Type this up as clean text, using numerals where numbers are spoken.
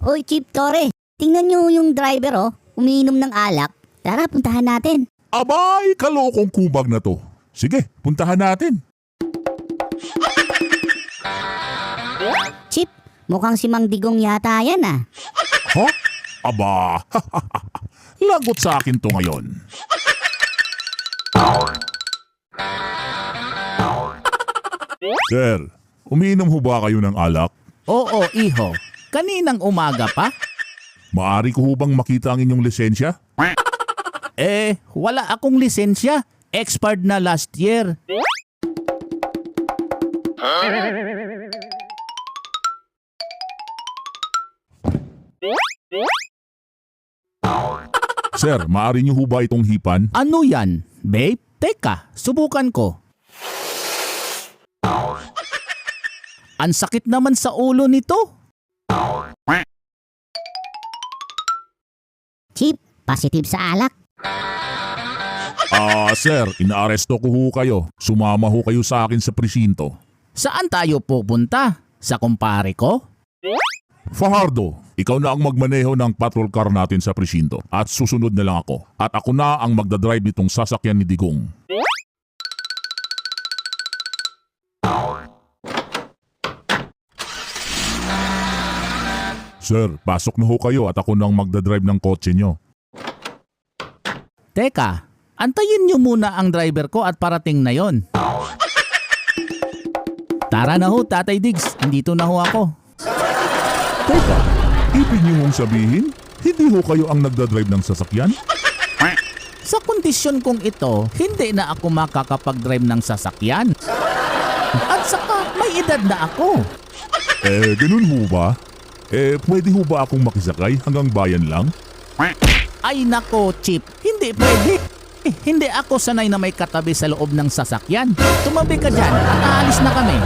Oy, Chief Torre, tingnan nyo yung driver umiinom ng alak. Tara, puntahan natin. Abay, kalokong kubag na to. Sige, puntahan natin. Chief, mukhang si Mang Digong yata yan ah. Ha? Aba, lagot sa akin to ngayon. Sir, umiinom ho ba kayo ng alak? Oo, iho. Kaninang umaga pa? Maari ko ho bang makita ang inyong lisensya? Wala akong lisensya. Expired na last year. Sir, maari niyo ho ba itong hipan? Ano yan, babe? Teka, subukan ko. Ang sakit naman sa ulo nito. Chief, positive sa alak. Sir, inaaresto ko ho kayo. Sumama ho kayo sa akin sa presinto. Saan tayo pupunta? Sa kumpare ko? Fajardo, ikaw na ang magmaneho ng patrol car natin sa presinto at susunod na lang ako. At ako na ang magdadrive nitong sasakyan ni Digong. Sir, pasok na ho kayo at ako na ang magdadrive ng kotse nyo. Teka, antayin niyo muna ang driver ko at parating na yon. Tara na ho, Tatay Diggs. Andito na ho ako. Teka, ibig niyo mong sabihin, hindi ho kayo ang nagdadrive ng sasakyan? Sa kondisyon kong ito, hindi na ako makakapag-drive ng sasakyan. At saka, may edad na ako. Ganun ho ba? Pwede ho ba akong makisakay hanggang bayan lang? Ay nako, Chip. Hindi pwede. Hindi ako sanay na may katabi sa loob ng sasakyan. Tumabi ka dyan at aalis na kami.